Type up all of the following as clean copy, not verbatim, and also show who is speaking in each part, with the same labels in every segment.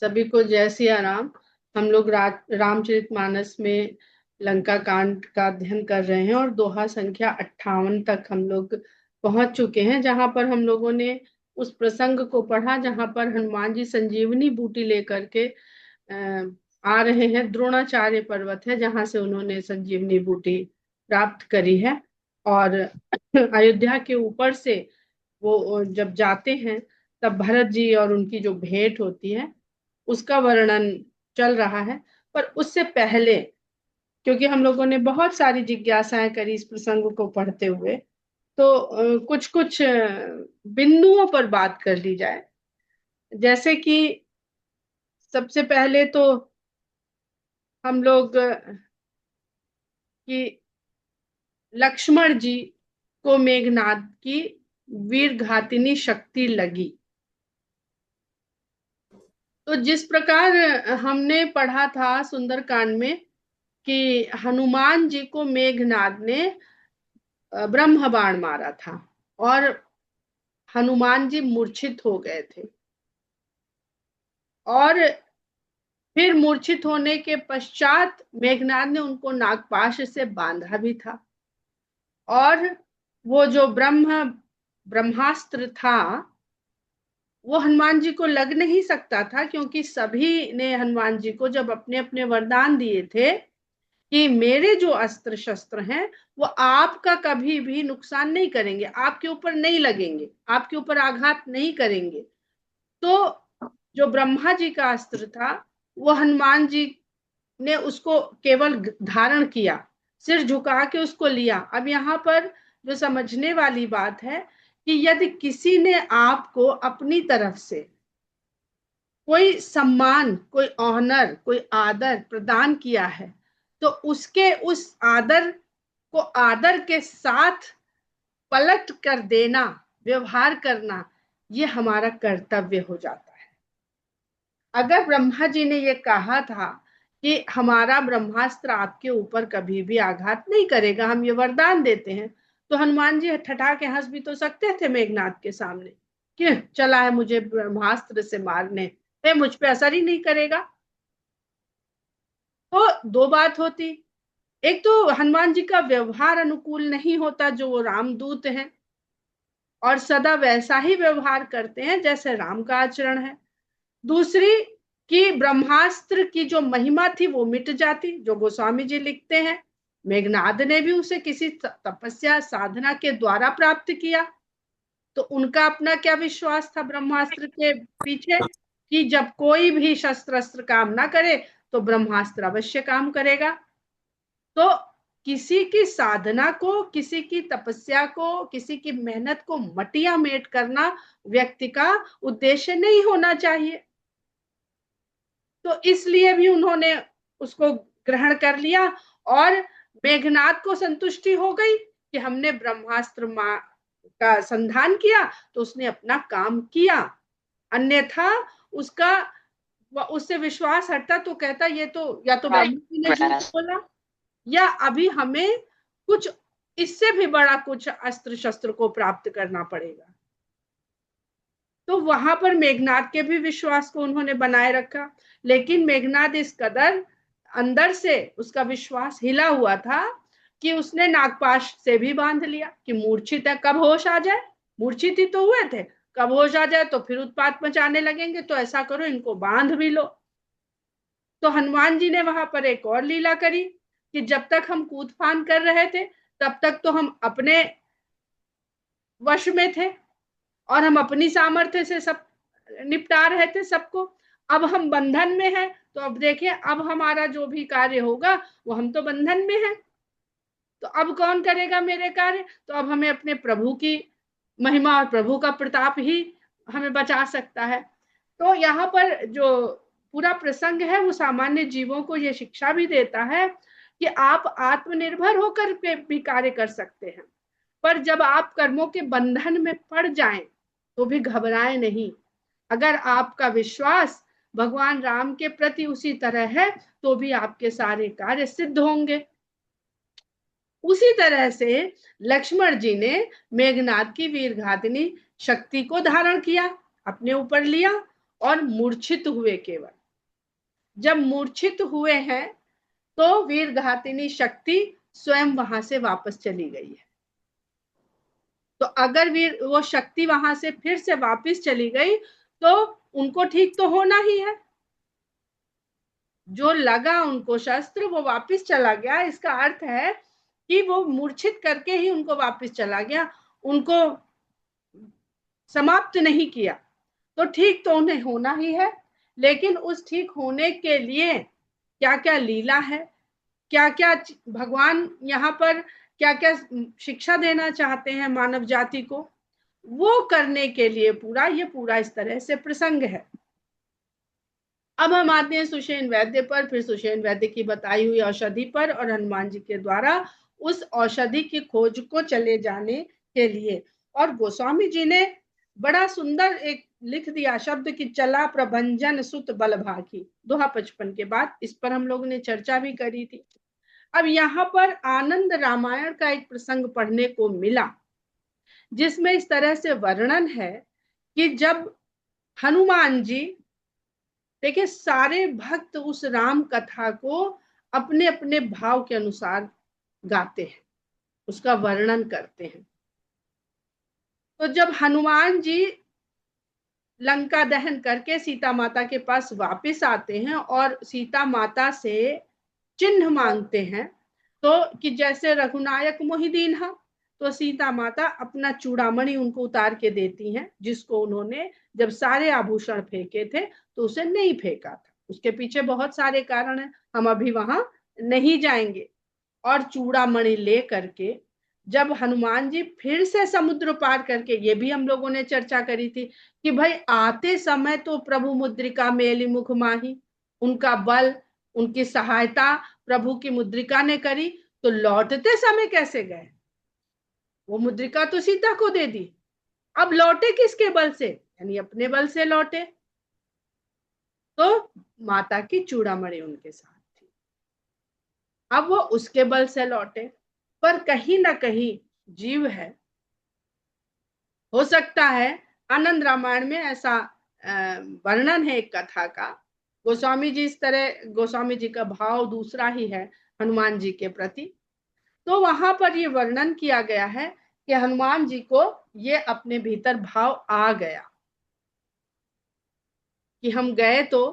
Speaker 1: सभी को जय सिया राम। हम लोग रामचरितमानस में लंका कांड का अध्ययन कर रहे हैं और दोहा संख्या 58 तक हम लोग पहुंच चुके हैं, जहां पर हम लोगों ने उस प्रसंग को पढ़ा जहां पर हनुमान जी संजीवनी बूटी लेकर के आ रहे हैं। द्रोणाचार्य पर्वत है जहां से उन्होंने संजीवनी बूटी प्राप्त करी है। और अयोध्या के ऊपर से वो जब जाते हैं तब भरत जी और उनकी जो भेंट होती है उसका वर्णन चल रहा है। पर उससे पहले, क्योंकि हम लोगों ने बहुत सारी जिज्ञासाएं करी इस प्रसंग को पढ़ते हुए, तो कुछ कुछ बिंदुओं पर बात कर ली जाए। जैसे कि सबसे पहले तो हम लोग कि लक्ष्मण जी को मेघनाद की वीर घातिनी शक्ति लगी। तो जिस प्रकार हमने पढ़ा था सुंदरकांड में कि हनुमान जी को मेघनाद ने ब्रह्म बाण मारा था और हनुमान जी मूर्छित हो गए थे, और फिर मूर्छित होने के पश्चात मेघनाद ने उनको नागपाश से बांधा भी था। और वो जो ब्रह्मास्त्र था वो हनुमान जी को लग नहीं सकता था, क्योंकि सभी ने हनुमान जी को जब अपने अपने वरदान दिए थे कि मेरे जो अस्त्र शस्त्र हैं वो आपका कभी भी नुकसान नहीं करेंगे, आपके ऊपर नहीं लगेंगे, आपके ऊपर आघात नहीं करेंगे। तो जो ब्रह्मा जी का अस्त्र था वो हनुमान जी ने उसको केवल धारण किया, सिर झुका के उसको लिया। अब यहाँ पर जो समझने वाली बात है कि यदि किसी ने आपको अपनी तरफ से कोई सम्मान, कोई ऑनर, कोई आदर प्रदान किया है, तो उसके उस आदर को आदर के साथ पलट कर देना, व्यवहार करना, ये हमारा कर्तव्य हो जाता है। अगर ब्रह्मा जी ने ये कहा था कि हमारा ब्रह्मास्त्र आपके ऊपर कभी भी आघात नहीं करेगा, हम ये वरदान देते हैं, तो हनुमान जी ठठा के हंस भी तो सकते थे मेघनाद के सामने कि चला है मुझे ब्रह्मास्त्र से मारने, मुझ पे असर ही नहीं करेगा। तो दो बात होती, एक तो हनुमान जी का व्यवहार अनुकूल नहीं होता, जो वो रामदूत हैं और सदा वैसा ही व्यवहार करते हैं जैसे राम का आचरण है। दूसरी कि ब्रह्मास्त्र की जो महिमा थी वो मिट जाती, जो गोस्वामी जी लिखते हैं मेघनाद ने भी उसे किसी तपस्या साधना के द्वारा प्राप्त किया। तो उनका अपना क्या विश्वास था ब्रह्मास्त्र के पीछे कि जब कोई भी शस्त्र अस्त्र काम ना करे तो ब्रह्मास्त्र अवश्य काम करेगा। तो किसी की साधना को, किसी की तपस्या को, किसी की मेहनत को मटिया मेट करना व्यक्ति का उद्देश्य नहीं होना चाहिए। तो इसलिए भी उन्होंने उसको ग्रहण कर लिया और मेघनाद को संतुष्टि हो गई कि हमने ब्रह्मास्त्र का संधान किया तो उसने अपना काम किया। अन्यथा उसका उससे विश्वास हटता तो कहता ये तो या तो ब्रह्मा जी ने झूठ बोला, या अभी हमें कुछ इससे भी बड़ा कुछ अस्त्र शस्त्र को प्राप्त करना पड़ेगा। तो वहां पर मेघनाद के भी विश्वास को उन्होंने बनाए रखा। लेकिन मेघनाद इस कदर अंदर से उसका विश्वास हिला हुआ था कि उसने नागपाश से भी बांध लिया कि मूर्छित है, कब होश आ जाए, मूर्छित ही तो हुए थे, कब होश आ जाए तो फिर उत्पात मचाने लगेंगे, तो ऐसा करो इनको बांध भी लो। तो हनुमान जी ने वहां पर एक और लीला करी कि जब तक हम कूद फान कर रहे थे तब तक तो हम अपने वश में थे और हम अपनी सामर्थ्य से सब निपटा रहे थे सबको। अब हम बंधन में हैं, तो अब देखिए अब हमारा जो भी कार्य होगा वो हम तो बंधन में हैं, तो अब कौन करेगा मेरे कार्य। तो अब हमें अपने प्रभु की महिमा और प्रभु का प्रताप ही हमें बचा सकता है। तो यहाँ पर जो पूरा प्रसंग है वो सामान्य जीवों को ये शिक्षा भी देता है कि आप आत्मनिर्भर होकर भी कार्य कर सकते हैं, पर जब आप कर्मों के बंधन में पड़ जाएं तो भी घबराएं नहीं। अगर आपका विश्वास भगवान राम के प्रति उसी तरह है तो भी आपके सारे कार्य सिद्ध होंगे। उसी तरह से लक्ष्मण जी ने मेघनाद की वीरघातिनी शक्ति को धारण किया, अपने ऊपर लिया और मूर्छित हुए केवल। जब मूर्छित हुए हैं तो वीरघातिनी शक्ति स्वयं वहां से वापस चली गई है। तो अगर वो शक्ति वहां से फिर से वापस चली गई तो उनको ठीक तो होना ही है। जो लगा उनको शस्त्र वो वापस चला गया, इसका अर्थ है कि वो मूर्छित करके ही उनको वापस चला गया, उनको समाप्त नहीं किया। तो ठीक तो उन्हें होना ही है, लेकिन उस ठीक होने के लिए क्या क्या लीला है, क्या क्या भगवान यहाँ पर क्या क्या शिक्षा देना चाहते हैं मानव जाति को, वो करने के लिए ये पूरा इस तरह से प्रसंग है। अब हम आते हैं सुषेण वैद्य पर, फिर सुषेण वैद्य की बताई हुई औषधि पर और हनुमान जी के द्वारा उस औषधि की खोज को चले जाने के लिए। और गोस्वामी जी ने बड़ा सुंदर एक लिख दिया शब्द कि चला प्रभंजन सुत बल भागी, दोहा 55 के बाद। इस पर हम लोगों ने चर्चा भी करी थी। अब यहाँ पर आनंद रामायण का एक प्रसंग पढ़ने को मिला जिसमें इस तरह से वर्णन है कि जब हनुमान जी, देखिए सारे भक्त उस राम कथा को अपने अपने भाव के अनुसार गाते हैं, उसका वर्णन करते हैं। तो जब हनुमान जी लंका दहन करके सीता माता के पास वापस आते हैं और सीता माता से चिन्ह मांगते हैं, तो कि जैसे रघुनायक मोहिदीन हा, तो सीता माता अपना चूड़ामणि उनको उतार के देती हैं, जिसको उन्होंने जब सारे आभूषण फेंके थे तो उसे नहीं फेंका था। उसके पीछे बहुत सारे कारण हैं, हम अभी वहां नहीं जाएंगे। और चूड़ामणि ले करके जब हनुमान जी फिर से समुद्र पार करके, ये भी हम लोगों ने चर्चा करी थी कि भाई आते समय तो प्रभु मुद्रिका मेली मुख माही, उनका बल उनकी सहायता प्रभु की मुद्रिका ने करी, तो लौटते समय कैसे गए? वो मुद्रिका तो सीता को दे दी, अब लौटे किसके बल से? यानी अपने बल से लौटे। तो माता की चूड़ामणि उनके साथ थी, अब वो उसके बल से लौटे। पर कहीं ना कहीं जीव है, हो सकता है आनंद रामायण में ऐसा वर्णन है एक कथा का, गोस्वामी जी इस तरह, गोस्वामी जी का भाव दूसरा ही है हनुमान जी के प्रति। तो वहां पर ये वर्णन किया गया है कि हनुमान जी को ये अपने भीतर भाव आ गया कि हम गए तो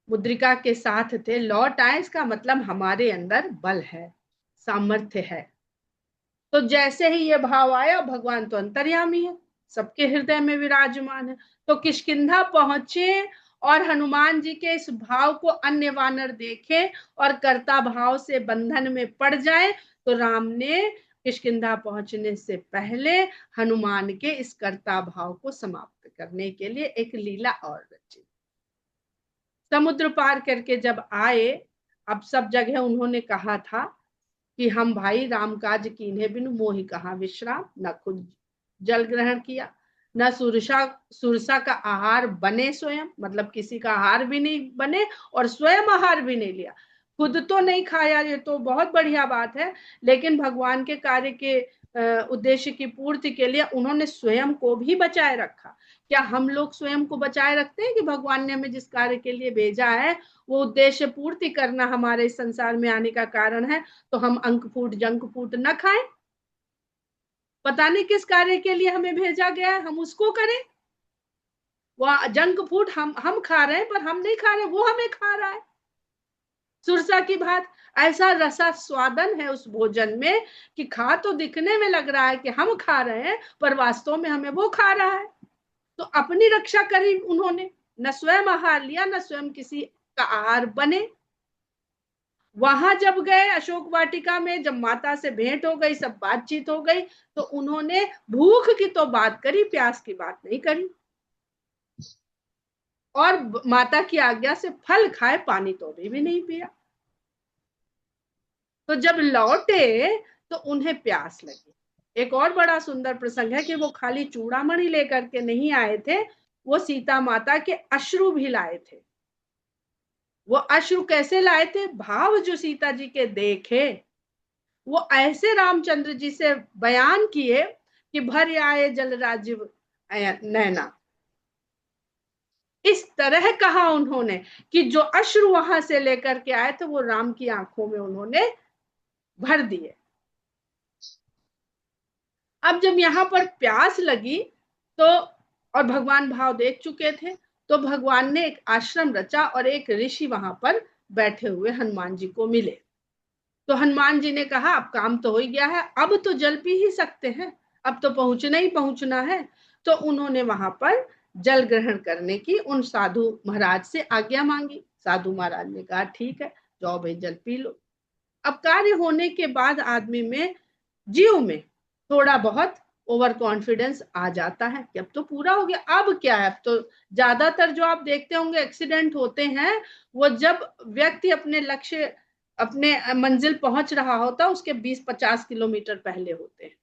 Speaker 1: मुद्रिका के साथ थे, लौट आए, इसका मतलब हमारे अंदर बल है, सामर्थ्य है। तो जैसे ही ये भाव आया, भगवान तो अंतर्यामी है, सबके हृदय में विराजमान है। तो किष्किंधा पहुंचे और हनुमान जी के इस भाव को अन्य वानर देखे और कर्ता भाव से बंधन में पड़ जाए, तो राम ने किष्किंधा पहुंचने से पहले हनुमान के इस कर्ता भाव को समाप्त करने के लिए एक लीला और रची। समुद्र पार करके जब आए, अब सब जगह उन्होंने कहा था कि हम भाई राम काज कीन्हे बिनु मोहि कहा विश्राम, न खुद जल ग्रहण किया, न सुरसा का आहार बने स्वयं, मतलब किसी का आहार भी नहीं बने और स्वयं आहार भी नहीं लिया। खुद तो नहीं खाया, ये तो बहुत बढ़िया बात है, लेकिन भगवान के कार्य के उद्देश्य की पूर्ति के लिए उन्होंने स्वयं को भी बचाए रखा। क्या हम लोग स्वयं को बचाए रखते हैं कि भगवान ने हमें जिस कार्य के लिए भेजा है वो उद्देश्य पूर्ति करना हमारे इस संसार में आने का कारण है, तो हम अंक फूट जंक फूट न खाएं? पता नहीं किस कार्य के लिए हमें भेजा गया है, हम उसको करें। वो जंक फूड हम खा रहे हैं, पर हम नहीं खा रहे, वो हमें खा रहा है। सुरसा की भात, ऐसा रसा स्वादन है उस भोजन में कि खा तो दिखने में लग रहा है कि हम खा रहे हैं, पर वास्तव में हमें वो खा रहा है। तो अपनी रक्षा करी उन्होंने, न स्वयं आहार लिया, न स्वयं किसी का आहार बने। वहां जब गए अशोक वाटिका में, जब माता से भेंट हो गई, सब बातचीत हो गई, तो उन्होंने भूख की तो बात करी, प्यास की बात नहीं करी। और माता की आज्ञा से फल खाए, पानी तो भी नहीं पिया। तो जब लौटे तो उन्हें प्यास लगी। एक और बड़ा सुंदर प्रसंग है कि वो खाली चूड़ामणि लेकर के नहीं आए थे, वो सीता माता के अश्रु भी लाए थे। वो अश्रु कैसे लाए थे? भाव जो सीता जी के देखे, वो ऐसे रामचंद्र जी से बयान किए कि भर आए जल राजीव नैना। इस तरह कहा उन्होंने कि जो अश्रु वहां से लेकर के आए थे वो राम की आंखों में उन्होंने भर दिए। अब जब यहाँ पर प्यास लगी तो, और भगवान भाव देख चुके थे, तो भगवान ने एक आश्रम रचा और एक ऋषि वहां पर बैठे हुए हनुमान जी को मिले। तो हनुमान जी ने कहा अब काम तो हो ही गया है, अब तो जल पी ही सकते हैं, अब तो पहुंचना ही पहुंचना है। तो उन्होंने वहां पर जल ग्रहण करने की उन साधु महाराज से आज्ञा मांगी। साधु महाराज ने कहा ठीक है, जाओ भाई जल पी लो। अब कार्य होने के बाद आदमी में, जीव में थोड़ा बहुत ओवर कॉन्फिडेंस आ जाता है कि अब तो पूरा हो गया, अब क्या है। अब तो ज्यादातर जो आप देखते होंगे एक्सीडेंट होते हैं, वो जब व्यक्ति अपने लक्ष्य, अपने मंजिल पहुंच रहा होता, उसके 20-50 किलोमीटर पहले होते हैं।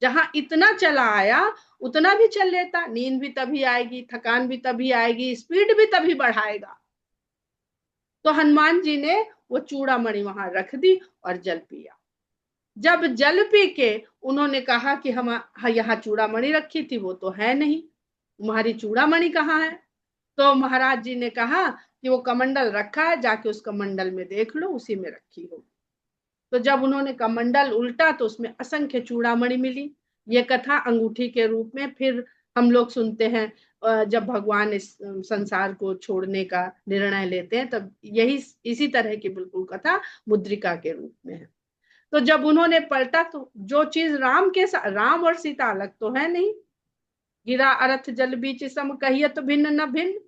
Speaker 1: जहां इतना चला आया उतना भी चल लेता, नींद भी तभी आएगी, थकान भी तभी आएगी, स्पीड भी तभी बढ़ाएगा। तो हनुमान जी ने वो चूड़ामणि वहां रख दी और जल पिया। जब जल पी के उन्होंने कहा कि हम यहाँ चूड़ामणि रखी थी, वो तो है नहीं, तुम्हारी चूड़ामणि कहाँ है। तो महाराज जी ने कहा कि वो कमंडल रखा है, जाके उस कमंडल में देख लो, उसी में रखी हो। तो जब उन्होंने कमंडल उल्टा तो उसमें असंख्य चूड़ामणि मिली। ये कथा अंगूठी के रूप में फिर हम लोग सुनते हैं, जब भगवान इस संसार को छोड़ने का निर्णय लेते हैं, तब यही इसी तरह की बिल्कुल कथा मुद्रिका के रूप में है। तो जब उन्होंने पलटा तो जो चीज राम के साथ, राम और सीता अलग तो है नहीं, गिरा अर्थ जल बीच सम कहिए तो भिन्न न भिन्न।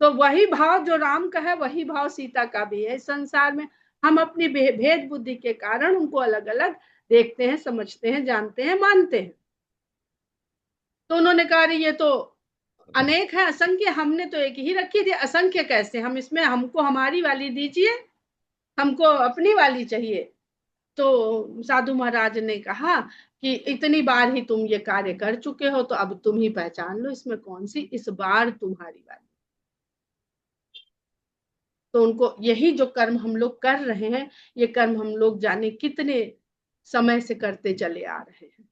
Speaker 1: तो वही भाव जो राम का है वही भाव सीता का भी है। इस संसार में हम अपनी भेद बुद्धि के कारण उनको अलग अलग देखते हैं, समझते हैं, जानते हैं, मानते हैं। तो उन्होंने कहा ये तो अनेक है, असंख्य, हमने तो एक ही रखी थी, असंख्य कैसे, हम इसमें, हमको हमारी वाली दीजिए, हमको अपनी वाली चाहिए। तो साधु महाराज ने कहा कि इतनी बार ही तुम ये कार्य कर चुके हो, तो अब तुम ही पहचान लो इसमें कौन सी इस बार तुम्हारी वाली। तो उनको यही जो कर्म हम लोग कर रहे हैं, ये कर्म हम लोग जाने कितने समय से करते चले आ रहे हैं।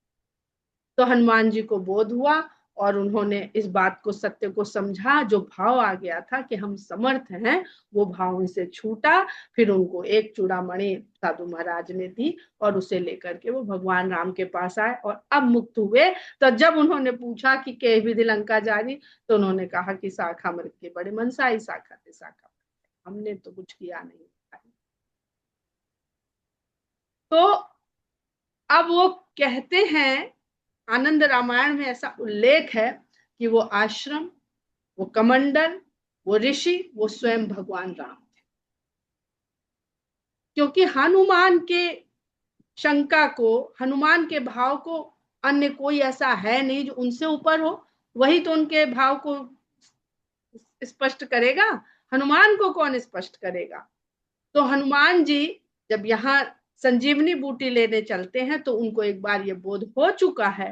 Speaker 1: तो हनुमान जी को बोध हुआ और उन्होंने इस बात को, सत्य को समझा, जो भाव आ गया था कि हम समर्थ हैं, वो भाव उनसे छूटा। फिर उनको एक चूड़ामणि साधु महाराज ने दी और उसे लेकर के वो भगवान राम के पास आए और अब मुक्त हुए। तो जब उन्होंने पूछा कि के विधि लंका जारी, तो उन्होंने कहा कि शाखा मृग के बड़े मनसाई शाखा थे, शाखा हमने तो कुछ किया नहीं। तो अब वो कहते हैं, आनंद रामायण में ऐसा उल्लेख है कि वो आश्रम, वो कमंडल, वो ऋषि, वो स्वयं भगवान राम थे। क्योंकि हनुमान के शंका को, हनुमान के भाव को अन्य कोई ऐसा है नहीं जो उनसे ऊपर हो, वही तो उनके भाव को स्पष्ट करेगा, हनुमान को कौन स्पष्ट करेगा। तो हनुमान जी जब यहाँ संजीवनी बूटी लेने चलते हैं तो उनको एक बार ये बोध हो चुका है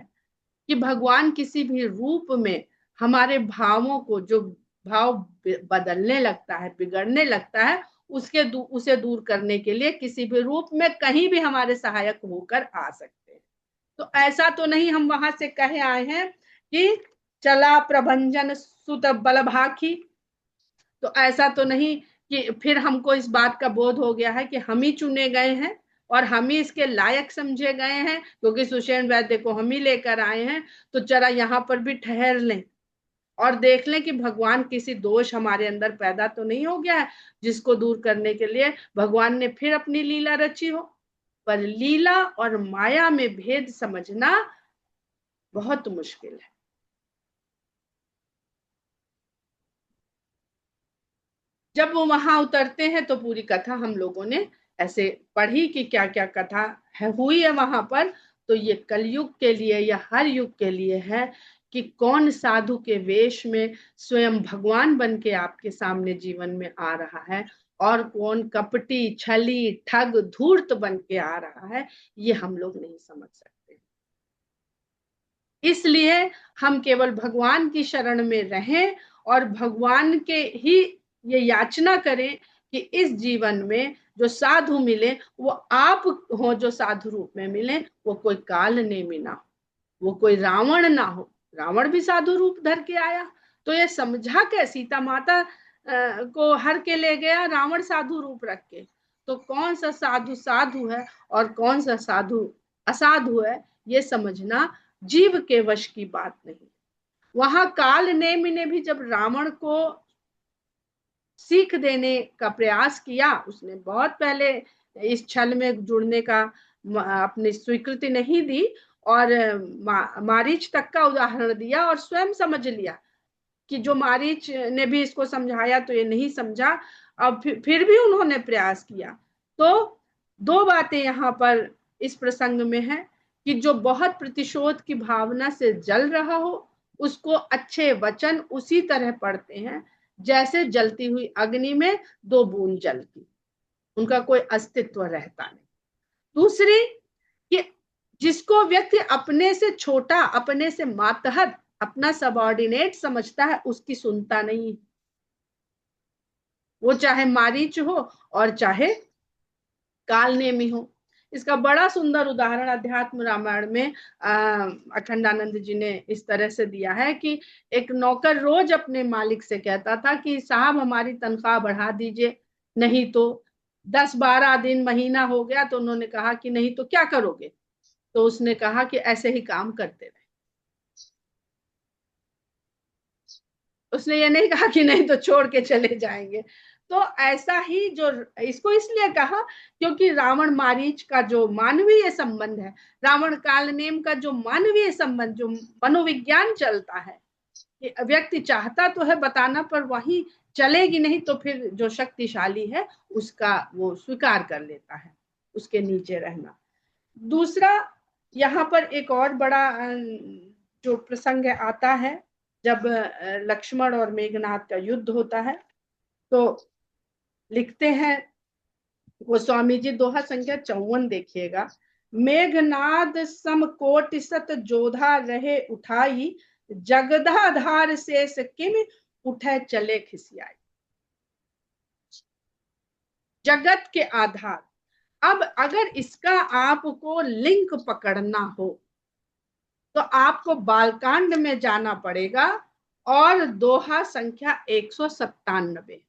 Speaker 1: कि भगवान किसी भी रूप में हमारे भावों को, जो भाव बदलने लगता है, बिगड़ने लगता है, उसे दूर करने के लिए किसी भी रूप में कहीं भी हमारे सहायक होकर आ सकते हैं। तो ऐसा तो नहीं हम वहां से कहे आए हैं कि चला प्रभंजन सुत बल भाखी। तो ऐसा तो नहीं कि फिर हमको इस बात का बोध हो गया है कि हम ही चुने गए हैं और हम ही इसके लायक समझे गए हैं, क्योंकि सुषेण वैद्य को हम ही लेकर आए हैं। तो जरा यहाँ पर भी ठहर लें और देख लें कि भगवान किसी दोष हमारे अंदर पैदा तो नहीं हो गया है, जिसको दूर करने के लिए भगवान ने फिर अपनी लीला रची हो। पर लीला और माया में भेद समझना बहुत मुश्किल है। जब वो वहां उतरते हैं तो पूरी कथा हम लोगों ने ऐसे पढ़ी कि क्या क्या कथा हुई है वहां पर। तो ये कलयुग के लिए या हर युग के लिए है कि कौन साधु के वेश में स्वयं भगवान बन के आपके सामने जीवन में आ रहा है और कौन कपटी, छली, ठग, धूर्त बन के आ रहा है, ये हम लोग नहीं समझ सकते। इसलिए हम केवल भगवान की शरण में रहें और भगवान के ही ये याचना करें कि इस जीवन में जो साधु मिले वो आप हो, जो साधु रूप में मिले, वो कोई काल नेमी ना हो, वो कोई रावण ना हो। रावण भी साधु रूप धर के आया, तो ये समझा के सीता माता को हर के ले गया रावण साधु रूप रख के। तो कौन सा साधु साधु है और कौन सा साधु असाधु है, ये समझना जीव के वश की बात नहीं। वहां काल नेमि ने भी जब रावण को सीख देने का प्रयास किया, उसने बहुत पहले इस छल में जुड़ने का अपनी स्वीकृति नहीं दी और मारीच तक का उदाहरण दिया और स्वयं समझ लिया कि जो मारीच ने भी इसको समझाया तो ये नहीं समझा। अब फिर भी उन्होंने प्रयास किया। तो दो बातें यहाँ पर इस प्रसंग में है कि जो बहुत प्रतिशोध की भावना से जल रहा हो, उसको अच्छे वचन उसी तरह पढ़ते हैं जैसे जलती हुई अग्नि में दो बूंद जल की, उनका कोई अस्तित्व रहता नहीं। दूसरी कि जिसको व्यक्ति अपने से छोटा, अपने से मातहत, अपना सबऑर्डिनेट समझता है, उसकी सुनता नहीं, वो चाहे मारीच हो और चाहे कालनेमी हो। इसका बड़ा सुंदर उदाहरण अध्यात्म रामायण में अखंडानंद जी ने इस तरह से दिया है कि एक नौकर रोज अपने मालिक से कहता था कि साहब हमारी तनख्वाह बढ़ा दीजिए, नहीं तो 10-12 दिन महीना हो गया तो उन्होंने कहा कि नहीं तो क्या करोगे, तो उसने कहा कि ऐसे ही काम करते रहे। उसने ये नहीं कहा कि नहीं तो छोड़ के चले जाएंगे। तो ऐसा ही जो इसको इसलिए कहा क्योंकि रावण मारीच का जो मानवीय संबंध है, रावण कालनेम का जो मानवीय संबंध, जो मनोविज्ञान चलता है कि व्यक्ति चाहता तो है बताना पर वही चलेगी नहीं, तो फिर जो शक्तिशाली है उसका वो स्वीकार कर लेता है, उसके नीचे रहना। दूसरा यहाँ पर एक और बड़ा जो प्रसंग आता है, जब लक्ष्मण और मेघनाथ का युद्ध होता है, तो लिखते हैं गोस्वामी जी, दोहा संख्या 54 देखिएगा। मेघनाद समकोटि सत जोधा रहे उठाई, जगदाधार शेष किम उठे चले खिसियाई। जगत के आधार। अब अगर इसका आपको लिंक पकड़ना हो तो आपको बालकांड में जाना पड़ेगा और दोहा संख्या 197,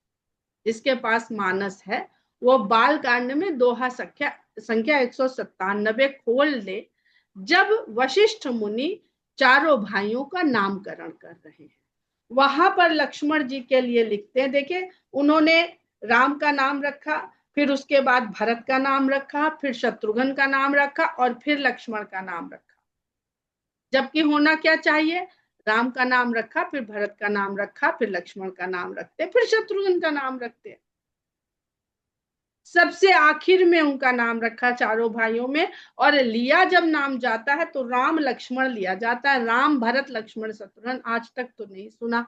Speaker 1: जिसके पास मानस है वो बालकांड में दोहा संख्या 197 खोल ले, जब वशिष्ठ मुनि चारों भाइयों का नामकरण कर रहे हैं। वहां पर लक्ष्मण जी के लिए लिखते हैं, देखिए उन्होंने राम का नाम रखा, फिर उसके बाद भरत का नाम रखा, फिर शत्रुघ्न का नाम रखा और फिर लक्ष्मण का नाम रखा। जबकि होना क्या चाहिए, राम का नाम रखा, फिर भरत का नाम रखा, फिर लक्ष्मण का नाम रखते, फिर शत्रुघ्न का नाम रखते। सबसे आखिर में उनका नाम रखा चारों भाइयों में, और लिया जब नाम जाता है तो राम लक्ष्मण लिया जाता है, राम भरत लक्ष्मण शत्रुघ्न आज तक तो नहीं सुना,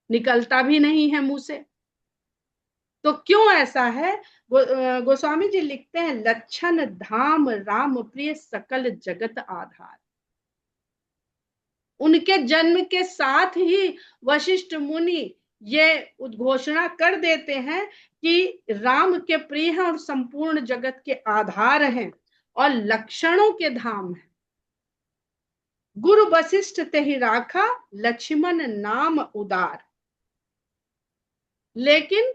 Speaker 1: निकलता भी नहीं है मुंह से। तो क्यों ऐसा है? गोस्वामी जी लिखते हैं, लक्षण धाम राम प्रिय सकल जगत आधार। उनके जन्म के साथ ही वशिष्ठ मुनि ये उद्घोषणा कर देते हैं कि राम के प्रिय हैं और संपूर्ण जगत के आधार हैं और लक्षणों के धाम है। गुरु वशिष्ठ ते ही राखा, लक्ष्मण नाम उदार। लेकिन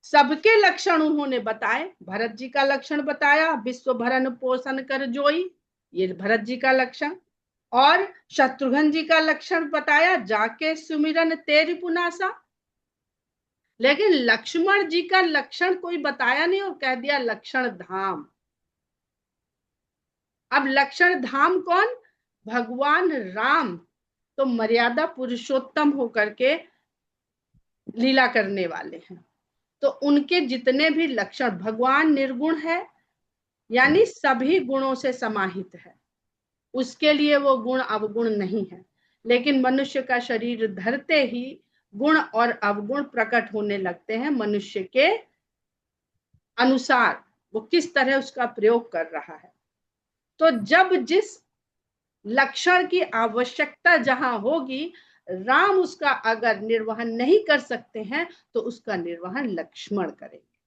Speaker 1: सबके लक्षण उन्होंने बताए। भरत जी का लक्षण बताया, विश्व भरण पोषण कर जोई, ये भरत जी का लक्षण। और शत्रुघ्न जी का लक्षण बताया, जाके सुमिरन तेरी पुनासा। लेकिन लक्ष्मण जी का लक्षण कोई बताया नहीं और कह दिया लक्षण धाम। अब लक्षण धाम कौन? भगवान राम तो मर्यादा पुरुषोत्तम होकर के लीला करने वाले हैं, तो उनके जितने भी लक्षण, भगवान निर्गुण है यानी सभी गुणों से समाहित है, उसके लिए वो गुण अवगुण नहीं है। लेकिन मनुष्य का शरीर धरते ही गुण और अवगुण प्रकट होने लगते हैं मनुष्य के अनुसार, वो किस तरह उसका प्रयोग कर रहा है। तो जब जिस लक्षण की आवश्यकता जहां होगी, राम उसका अगर निर्वहन नहीं कर सकते हैं तो उसका निर्वहन लक्ष्मण करेंगे।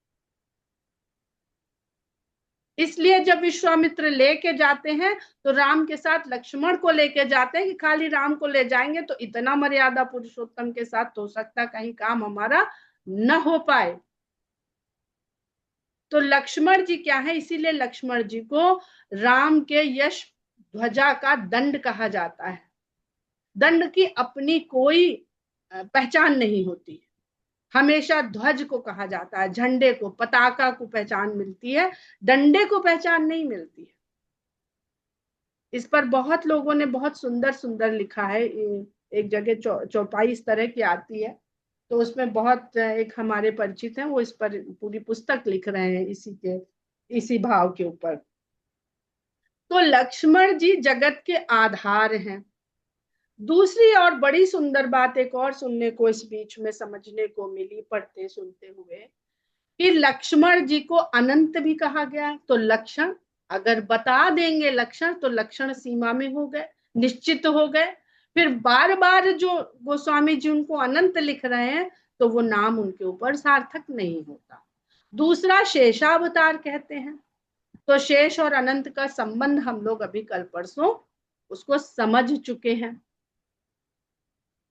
Speaker 1: इसलिए जब विश्वामित्र लेके जाते हैं तो राम के साथ लक्ष्मण को लेके जाते हैं कि खाली राम को ले जाएंगे तो इतना मर्यादा पुरुषोत्तम के साथ हो सकता कहीं काम हमारा न हो पाए। तो लक्ष्मण जी क्या है, इसीलिए लक्ष्मण जी को राम के यश ध्वजा का दंड कहा जाता है। दंड की अपनी कोई पहचान नहीं होती, हमेशा ध्वज को कहा जाता है, झंडे को, पताका को पहचान मिलती है, डंडे को पहचान नहीं मिलती है। इस पर बहुत लोगों ने बहुत सुंदर सुंदर लिखा है। एक जगह चौपाई इस तरह की आती है, तो उसमें बहुत एक हमारे परिचित हैं, वो इस पर पूरी पुस्तक लिख रहे हैं इसी भाव के ऊपर। तो लक्ष्मण जी जगत के आधार हैं। दूसरी और बड़ी सुंदर बात एक और सुनने को इस बीच में समझने को मिली पढ़ते सुनते हुए, कि लक्ष्मण जी को अनंत भी कहा गया है। तो लक्षण अगर बता देंगे लक्षण, तो लक्षण सीमा में हो गए, निश्चित हो गए। फिर बार बार जो गोस्वामी जी उनको अनंत लिख रहे हैं, तो वो नाम उनके ऊपर सार्थक नहीं होता। दूसरा शेषावतार कहते हैं। तो शेष और अनंत का संबंध हम लोग अभी कल परसों उसको समझ चुके हैं।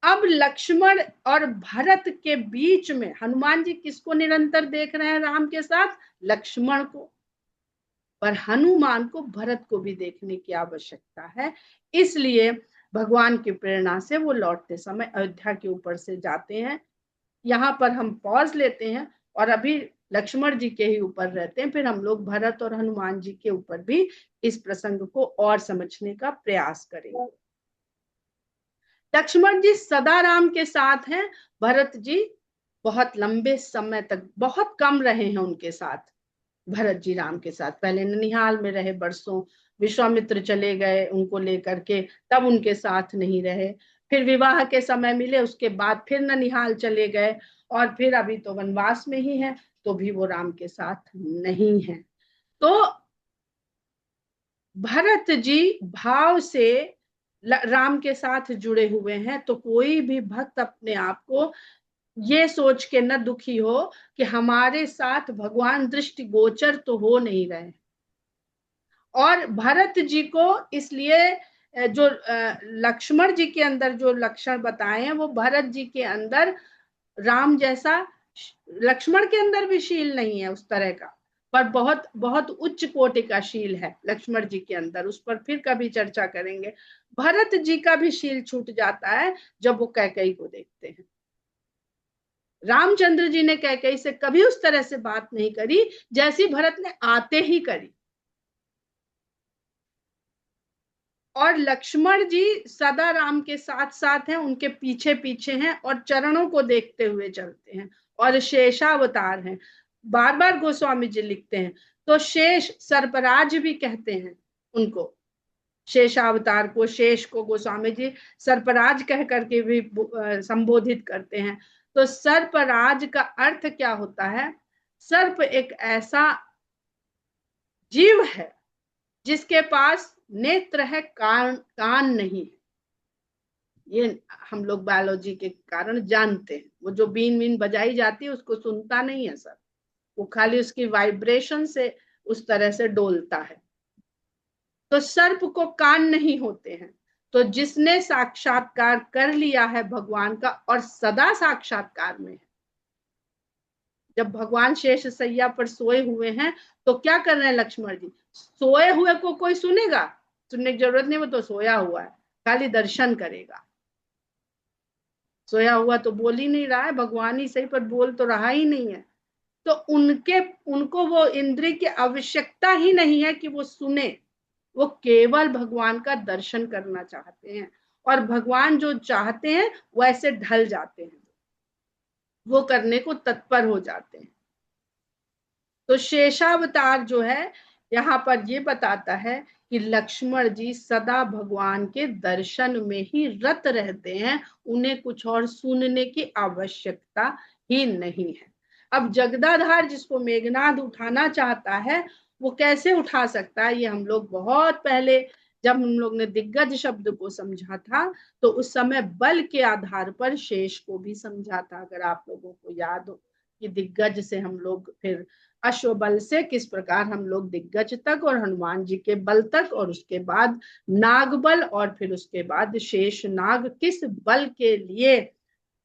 Speaker 1: अब लक्ष्मण और भरत के बीच में हनुमान जी किसको निरंतर देख रहे हैं राम के साथ? लक्ष्मण को। पर हनुमान को भरत को भी देखने की आवश्यकता है। इसलिए भगवान की प्रेरणा से वो लौटते समय अयोध्या के ऊपर से जाते हैं। यहाँ पर हम पॉज लेते हैं और अभी लक्ष्मण जी के ही ऊपर रहते हैं, फिर हम लोग भरत और हनुमान जी के ऊपर भी इस प्रसंग को और समझने का प्रयास करेंगे। लक्ष्मण जी सदा राम के साथ हैं, भरत जी बहुत लंबे समय तक, बहुत कम रहे हैं उनके साथ। भरत जी राम के साथ पहले ननिहाल में रहे बरसों, विश्वामित्र चले गए उनको लेकर के, तब उनके साथ नहीं रहे। फिर विवाह के समय मिले, उसके बाद फिर ननिहाल चले गए, और फिर अभी तो वनवास में ही है, तो भी वो राम के साथ नहीं है। तो भरत जी भाव से राम के साथ जुड़े हुए हैं। तो कोई भी भक्त अपने आप को ये सोच के न दुखी हो कि हमारे साथ भगवान दृष्टि गोचर तो हो नहीं रहे। और भरत जी को इसलिए जो लक्ष्मण जी के अंदर जो लक्षण बताए हैं, वो भरत जी के अंदर राम जैसा लक्ष्मण के अंदर भी शील नहीं है उस तरह का, पर बहुत बहुत उच्च कोटि का शील है लक्ष्मण जी के अंदर। उस पर फिर कभी चर्चा करेंगे। भरत जी का भी शील छूट जाता है जब वो कैकेयी को देखते हैं। रामचंद्र जी ने कैकेयी से कभी उस तरह से बात नहीं करी जैसी भरत ने आते ही करी। और लक्ष्मण जी सदा राम के साथ साथ हैं, उनके पीछे पीछे हैं और चरणों को देखते हुए चलते हैं, और शेषावतार हैं। बार बार गोस्वामी जी लिखते हैं। तो शेष सर्पराज भी कहते हैं उनको, शेषावतार को, शेष को गोस्वामी जी सर्पराज कह करके भी संबोधित करते हैं। तो सर्पराज का अर्थ क्या होता है? सर्प एक ऐसा जीव है जिसके पास नेत्र है, कान नहीं है। ये हम लोग बायोलॉजी के कारण जानते हैं। वो जो बीन बीन बजाई जाती है उसको सुनता नहीं है सर, वो खाली उसकी वाइब्रेशन से उस तरह से डोलता है। तो सर्प को कान नहीं होते हैं। तो जिसने साक्षात्कार कर लिया है भगवान का और सदा साक्षात्कार में है, जब भगवान शेष सैया पर सोए हुए हैं, तो क्या कर रहे हैं लक्ष्मण जी? सोए हुए को कोई सुनेगा? सुनने की जरूरत नहीं, वो तो सोया हुआ है, खाली दर्शन करेगा। सोया हुआ तो बोल ही नहीं रहा है, भगवान ही सही पर बोल तो रहा ही नहीं है। तो उनको वो इंद्रिय की आवश्यकता ही नहीं है कि वो सुने, वो केवल भगवान का दर्शन करना चाहते हैं। और भगवान जो चाहते हैं वैसे ढल जाते हैं, वो करने को तत्पर हो जाते हैं। तो शेषावतार जो है यहाँ पर ये बताता है कि लक्ष्मण जी सदा भगवान के दर्शन में ही रत रहते हैं, उन्हें कुछ और सुनने की आवश्यकता ही नहीं है। अब जगदाधार जिसको मेघनाद उठाना चाहता है, वो कैसे उठा सकता है? ये हम लोग बहुत पहले जब हम लोग ने दिग्गज शब्द को समझा था, तो उस समय बल के आधार पर शेष को भी समझा था, अगर आप लोगों को याद हो। कि दिग्गज से हम लोग फिर अश्वबल से किस प्रकार हम लोग दिग्गज तक और हनुमान जी के बल तक, और उसके बाद नाग बल, और फिर उसके बाद शेष नाग किस बल के लिए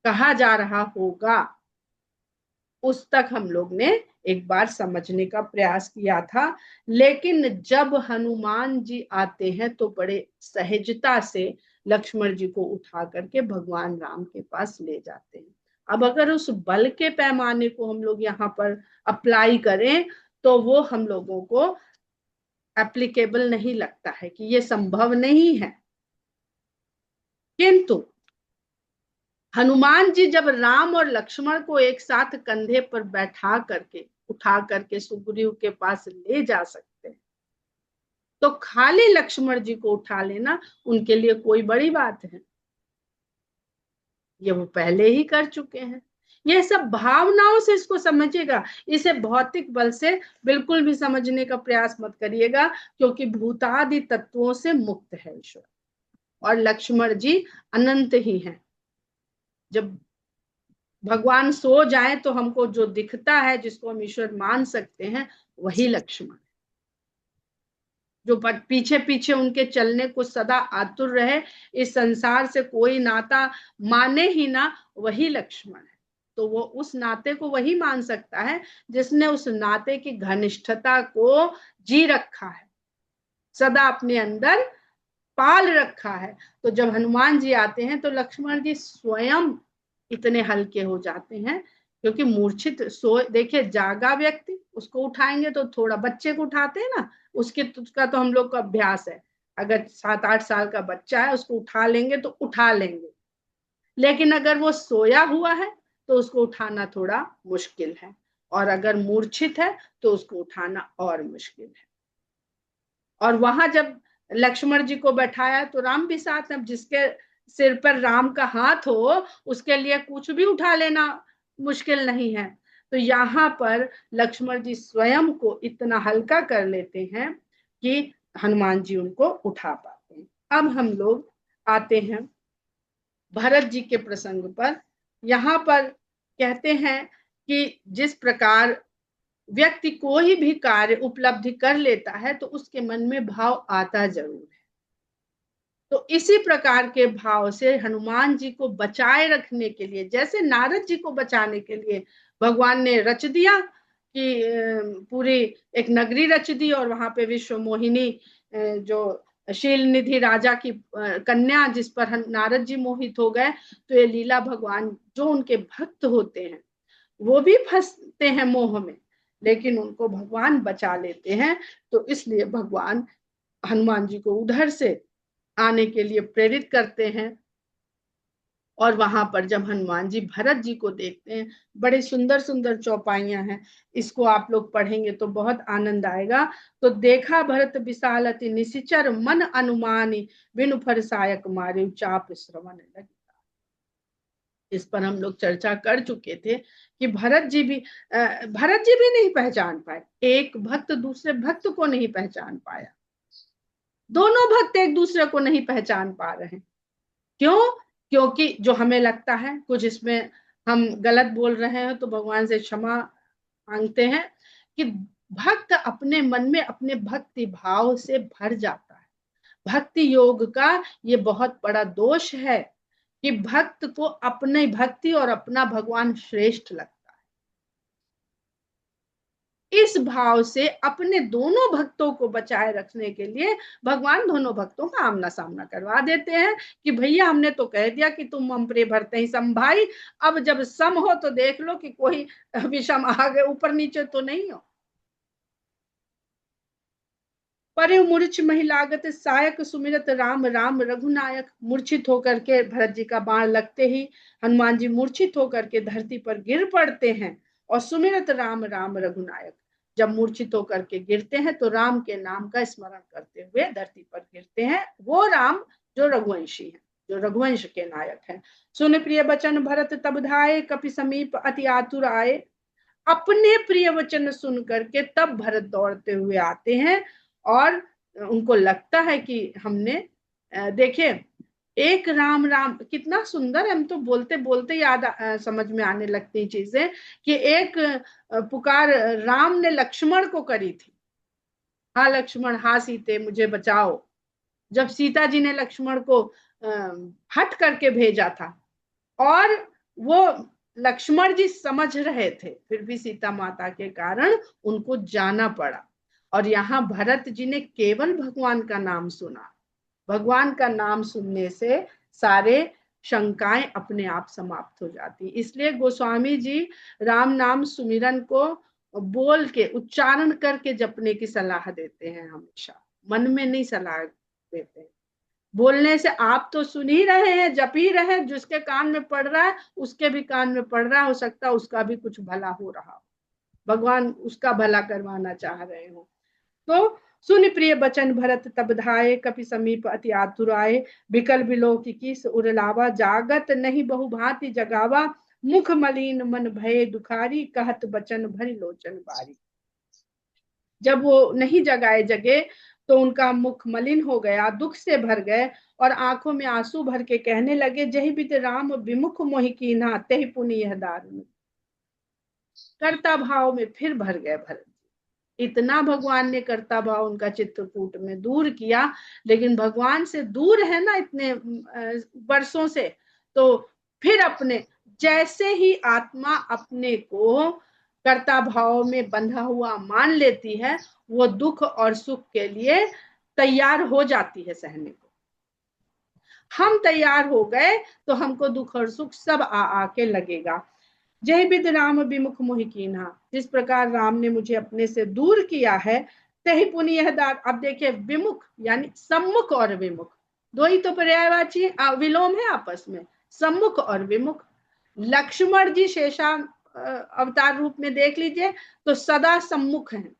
Speaker 1: कहा जा रहा होगा, उस तक हम लोग ने एक बार समझने का प्रयास किया था। लेकिन जब हनुमान जी आते हैं तो बड़े सहजता से लक्ष्मण जी को उठा करके भगवान राम के पास ले जाते हैं। अब अगर उस बल के पैमाने को हम लोग यहाँ पर अप्लाई करें तो वो हम लोगों को एप्लीकेबल नहीं लगता है, कि ये संभव नहीं है। किंतु हनुमान जी जब राम और लक्ष्मण को एक साथ कंधे पर बैठा करके उठा करके सुग्रीव के पास ले जा सकते हैं, तो खाली लक्ष्मण जी को उठा लेना उनके लिए कोई बड़ी बात है। ये वो पहले ही कर चुके हैं। ये सब भावनाओं से इसको समझिएगा, इसे भौतिक बल से बिल्कुल भी समझने का प्रयास मत करिएगा, क्योंकि भूतादि तत्वों से मुक्त है ईश्वर, और लक्ष्मण जी अनंत ही हैं। जब भगवान सो जाए तो हमको जो दिखता है, जिसको हम ईश्वर मान सकते हैं, वही लक्ष्मण। जो पीछे पीछे उनके चलने को सदा आतुर रहे, इस संसार से कोई नाता माने ही ना, वही लक्ष्मण है। तो वो उस नाते को वही मान सकता है जिसने उस नाते की घनिष्ठता को जी रखा है, सदा अपने अंदर पाल रखा है। तो जब हनुमान जी आते हैं तो लक्ष्मण जी स्वयं इतने हल्के हो जाते हैं, क्योंकि मूर्छित सो, देखिए जागा व्यक्ति उसको उठाएंगे तो थोड़ा, बच्चे को उठाते हैं ना, उसका तो हम लोग का अभ्यास है, अगर 7-8 साल का बच्चा है उसको उठा लेंगे तो उठा लेंगे, लेकिन अगर वो सोया हुआ है तो उसको उठाना थोड़ा मुश्किल है, और अगर मूर्छित है तो उसको उठाना और मुश्किल है। और वहां जब लक्ष्मण जी को बैठाया तो राम भी साथ है, जिसके सिर पर राम का हाथ हो उसके लिए कुछ भी उठा लेना मुश्किल नहीं है। तो यहाँ पर लक्ष्मण जी स्वयं को इतना हल्का कर लेते हैं कि हनुमान जी उनको उठा पाते हैं। अब हम लोग आते हैं भरत जी के प्रसंग पर। यहाँ पर कहते हैं कि जिस प्रकार व्यक्ति कोई भी कार्य उपलब्धि कर लेता है तो उसके मन में भाव आता जरूर है। तो इसी प्रकार के भाव से हनुमान जी को बचाए रखने के लिए, जैसे नारद जी को बचाने के लिए भगवान ने रच दिया कि पूरी एक नगरी रच दी, और वहां पे विश्व मोहिनी जो शील निधि राजा की कन्या, जिस पर नारद जी मोहित हो गए। तो ये लीला भगवान, जो उनके भक्त होते हैं वो भी फंसते हैं मोह में, लेकिन उनको भगवान बचा लेते हैं। तो इसलिए भगवान हनुमान जी को उधर से आने के लिए प्रेरित करते हैं। और वहां पर जब हनुमान जी भरत जी को देखते हैं, बड़े सुंदर सुंदर चौपाइयां हैं, इसको आप लोग पढ़ेंगे तो बहुत आनंद आएगा। तो देखा भरत विशाल अति निशिचर, मन अनुमानी बिनु फरसायक मारे चाप श्रवण लगी। इस पर हम लोग चर्चा कर चुके थे कि भरत जी भी नहीं पहचान पाए, एक भक्त दूसरे भक्त को नहीं पहचान पाया, दोनों भक्त एक दूसरे को नहीं पहचान पा रहे हैं। क्यों? क्योंकि जो हमें लगता है कुछ इसमें हम गलत बोल रहे हैं तो भगवान से क्षमा मांगते हैं, कि भक्त अपने मन में अपने भक्ति भाव से भर जाता है। भक्ति योग का ये बहुत बड़ा दोष है कि भक्त को अपने भक्ति और अपना भगवान श्रेष्ठ लगता है। इस भाव से अपने दोनों भक्तों को बचाए रखने के लिए भगवान दोनों भक्तों का आमना सामना करवा देते हैं कि भैया हमने तो कह दिया कि तुम हम प्रिय भरते ही सम भाई, अब जब सम हो तो देख लो कि कोई विषम आगे ऊपर नीचे तो नहीं हो। परे मूर्छ महिलागत सायक सुमिरत राम राम रघुनायक। मूर्छित होकर के भरत जी का बाण लगते ही हनुमान जी मूर्छित होकर के धरती पर गिर पड़ते हैं, और सुमिरत राम राम रघुनायक, जब मूर्छित होकर के गिरते हैं तो राम के नाम का स्मरण करते हुए धरती पर गिरते हैं। वो राम जो रघुवंशी है, जो रघुवंश के नायक है। सुन प्रिय वचन भरत तब धाये, कपि समीप अति आतुर आए। अपने प्रिय वचन सुन करके तब भरत दौड़ते हुए आते हैं, और उनको लगता है कि हमने देखिए एक राम राम, कितना सुंदर, हम तो बोलते बोलते याद समझ में आने लगती चीजें कि एक पुकार राम ने लक्ष्मण को करी थी, हाँ लक्ष्मण, हाँ सीते मुझे बचाओ। जब सीता जी ने लक्ष्मण को हट करके भेजा था, और वो लक्ष्मण जी समझ रहे थे, फिर भी सीता माता के कारण उनको जाना पड़ा। और यहाँ भरत जी ने केवल भगवान का नाम सुना, भगवान का नाम सुनने से सारे शंकाएं अपने आप समाप्त हो जाती। इसलिए गोस्वामी जी राम नाम सुमिरन को बोल के, उच्चारण करके जपने की सलाह देते हैं हमेशा, मन में नहीं सलाह देते हैं। बोलने से आप तो सुन ही रहे हैं, जप ही रहे हैं, जिसके कान में पड़ रहा है उसके भी कान में पड़ रहा है, हो सकता है उसका भी कुछ भला हो रहा हो, भगवान उसका भला करवाना चाह रहे हो। तो सुन प्रिय बचन भरत तब धाये, कपि समीप अति आतुर आए, बिकल बिलो की किस उरलावा, जागत नहीं बहुभांति जगावा, मुख मलिन मन भय दुखारी, कहत बचन भरी लोचन बारी। जब वो नहीं जगाए जगे तो उनका मुख मलिन हो गया, दुख से भर गए, और आंखों में आंसू भर के कहने लगे, जहि बित राम विमुख मोहि कीन्हा, तहि पुनि यह दारुण। कर्ता भाव में फिर भर गए भरत। इतना भगवान ने कर्ता भाव उनका चित्रकूट में दूर किया, लेकिन भगवान से दूर है ना इतने वर्षों से, तो फिर अपने, जैसे ही आत्मा अपने को कर्ता भाव में बंधा हुआ मान लेती है, वो दुख और सुख के लिए तैयार हो जाती है सहने को। हम तैयार हो गए तो हमको दुख और सुख सब आके लगेगा। जय बिद राम विमुख मोहि कीन्हा, जिस प्रकार राम ने मुझे अपने से दूर किया है, तहि पुनि यह दार। अब देखिए, विमुख यानी सम्मुख और विमुख, दो ही तो पर्यायवाची विलोम है आपस में, सम्मुख और विमुख। लक्ष्मण जी शेषान अवतार रूप में देख लीजिए तो सदा सम्मुख हैं,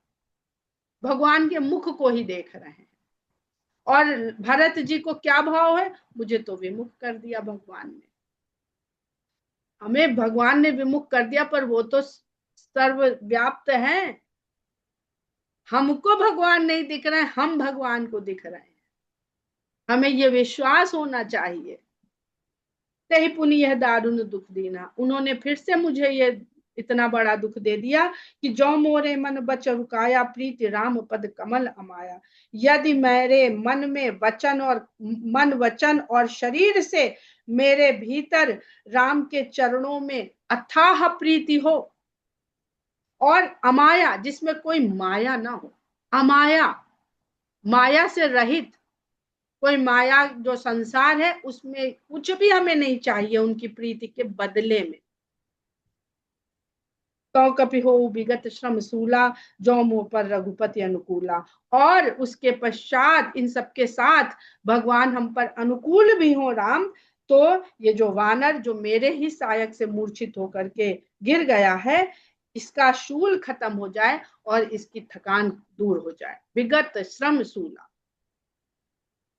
Speaker 1: भगवान के मुख को ही देख रहे हैं। और भरत जी को क्या भाव है, मुझे तो विमुख कर दिया भगवान ने, हमें भगवान ने विमुख कर दिया, पर वो तो सर्वव्याप्त है। हमको भगवान नहीं दिख रहे हैं, हम भगवान को दिख रहे हैं, हमें ये विश्वास होना चाहिए। तही पुनि यह दारुण दुख दीना, उन्होंने फिर से मुझे ये इतना बड़ा दुख दे दिया कि जो मोरे मन बच रुकाया, प्रीति राम पद कमल अमाया। यदि मेरे मन में वचन और मन वचन और शरीर से मेरे भीतर राम के चरणों में अथाह प्रीति हो, और अमाया जिसमें कोई माया ना हो, अमाया माया से रहित, कोई माया जो संसार है उसमें कुछ भी हमें नहीं चाहिए उनकी प्रीति के बदले में। तो कपि हो विगत श्रम सूला, जो मुंह पर रघुपति अनुकूला। और उसके पश्चात इन सबके साथ भगवान हम पर अनुकूल भी हो राम, तो ये जो वानर जो मेरे ही सायक से मूर्छित होकर के गिर गया है, इसका शूल खत्म हो जाए और इसकी थकान दूर हो जाए। विगत श्रम सूला,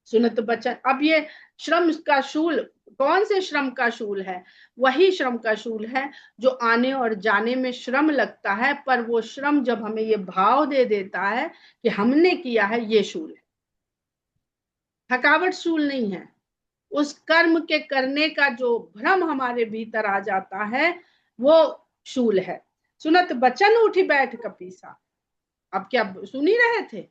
Speaker 1: सुनत बचन। अब ये श्रम का शूल, कौन से श्रम का शूल है, वही श्रम का शूल है जो आने और जाने में श्रम लगता है, पर वो श्रम जब हमें ये भाव दे देता है कि हमने किया है, ये शूल है, थकावट शूल नहीं है। उस कर्म के करने का जो भ्रम हमारे भीतर आ जाता है, वो शूल है। सुनत बचन उठी बैठ कपीसा, अब क्या सुन ही रहे थे,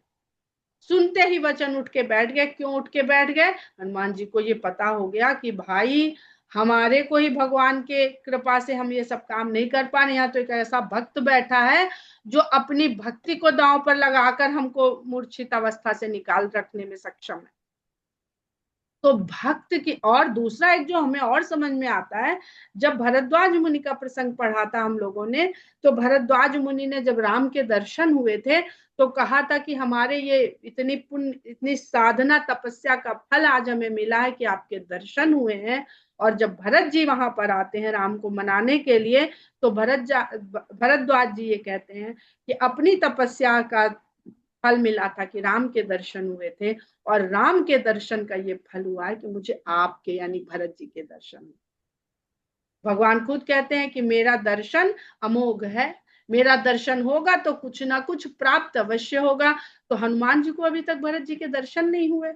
Speaker 1: सुनते ही वचन उठ के बैठ गए। क्यों उठ के बैठ गए, हनुमान जी को ये पता हो गया कि भाई हमारे को ही भगवान के कृपा से हम ये सब काम नहीं कर पा रहे, यहाँ तो एक ऐसा भक्त बैठा है जो अपनी भक्ति को दांव पर लगाकर हमको मूर्छित अवस्था से निकाल रखने में सक्षम है। तो भक्त की, और दूसरा एक जो हमें और समझ में आता है, जब भरद्वाज मुनि का प्रसंग पढ़ा था हम लोगों ने, तो भरद्वाज मुनि ने जब राम के दर्शन हुए थे तो कहा था कि हमारे ये इतनी पुण्य, इतनी साधना तपस्या का फल आज हमें मिला है कि आपके दर्शन हुए हैं। और जब भरत जी वहां पर आते हैं राम को मनाने के लिए, तो भरद्वाज जी ये कहते हैं कि अपनी तपस्या का फल मिला था कि राम के दर्शन हुए थे, और राम के दर्शन का ये फल हुआ है कि मुझे आपके यानी भरत जी के दर्शन। भगवान खुद कहते हैं कि मेरा दर्शन अमोघ है, मेरा दर्शन होगा तो कुछ ना कुछ प्राप्त अवश्य होगा। तो हनुमान जी को अभी तक भरत जी के दर्शन नहीं हुए,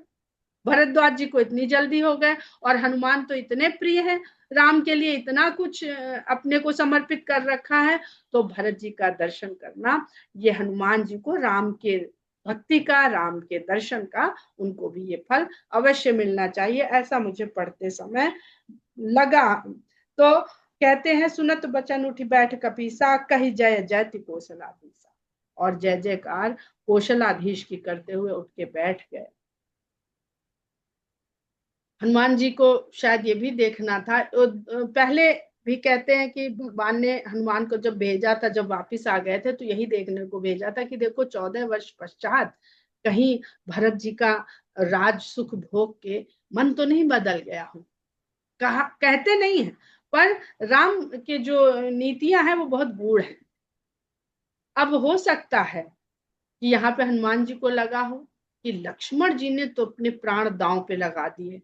Speaker 1: भरद्वाज जी को इतनी जल्दी हो गए, और हनुमान तो इतने प्रिय हैं, राम के लिए इतना कुछ अपने को समर्पित कर रखा है। तो भरत जी का दर्शन करना, ये हनुमान जी को राम के भक्ति का, राम के दर्शन का, उनको भी ये फल अवश्य मिलना चाहिए, ऐसा मुझे पढ़ते समय लगा। तो कहते हैं, सुनत बचन उठी बैठ कपीसा, कही जय जयति कौशलाधीसा। और जय जयकार कौशलाधीश की करते हुए उठ के बैठ गए। हनुमान जी को शायद ये भी देखना था, पहले भी कहते हैं कि भगवान ने हनुमान को जब भेजा था, जब वापिस आ गए थे, तो यही देखने को भेजा था कि देखो 14 वर्ष पश्चात कहीं भरत जी का राज सुख भोग के मन तो नहीं बदल गया हो। कहते नहीं है, पर राम के जो नीतियां हैं वो बहुत गूढ़ है। अब हो सकता है कि यहाँ पे हनुमान जी को लगा हो कि लक्ष्मण जी ने तो अपने प्राण दांव पे लगा दिए,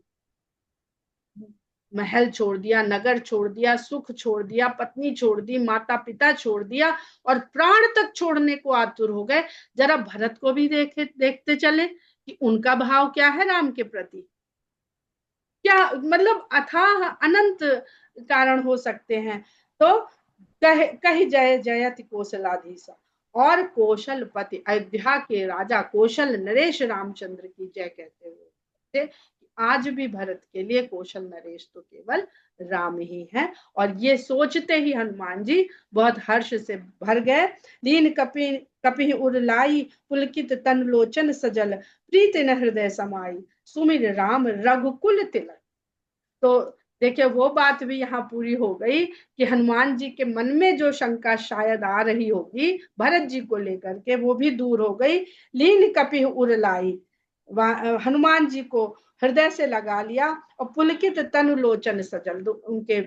Speaker 1: महल छोड़ दिया, नगर छोड़ दिया, सुख छोड़ दिया, पत्नी छोड़ दी, माता पिता छोड़ दिया, और प्राण तक छोड़ने को आतुर हो गए। जरा भरत को भी देखते चले कि उनका भाव क्या है राम के प्रति। क्या मतलब अथाह अनंत कारण हो सकते हैं। तो कही जय जयति कौशलाधीशा। और कौशलपति, अयोध्या के राजा कौशल नरेश रामचंद्र की जय कहते हुए, आज भी भरत के लिए कौशल नरेश तो केवल राम ही है। और ये सोचते ही हनुमान जी बहुत हर्ष से भर गए। लीन कपि कपि उरलाई, पुलकित तन लोचन सजल, प्रीति न हृदय समाई, सुमिर राम रघुकुल तिलक। तो देखिए वो बात भी यहाँ पूरी हो गई कि हनुमान जी के मन में जो शंका शायद आ रही होगी भरत जी को लेकर के, वो भी दूर हो गई। लीन कपि उरलाई, हनुमान जी को हृदय से लगा लिया, और पुलकित तनु लोचन सजल, उनके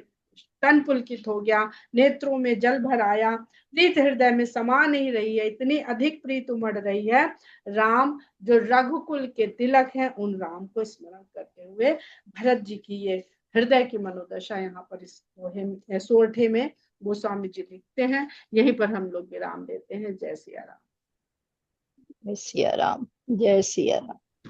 Speaker 1: तन पुलकित हो गया, नेत्रों में जल भर आया, प्रीत हृदय में समा नहीं रही है, इतनी अधिक प्रीत उमड़ रही है। राम जो रघुकुल के तिलक हैं, उन राम को स्मरण करते हुए भरत जी की ये हृदय की मनोदशा यहाँ पर इस सोरठे में गोस्वामी जी लिखते हैं। यहीं पर हम लोग विराम देते हैं। जय सिया राम।
Speaker 2: जय सिया राम। जय सिया राम।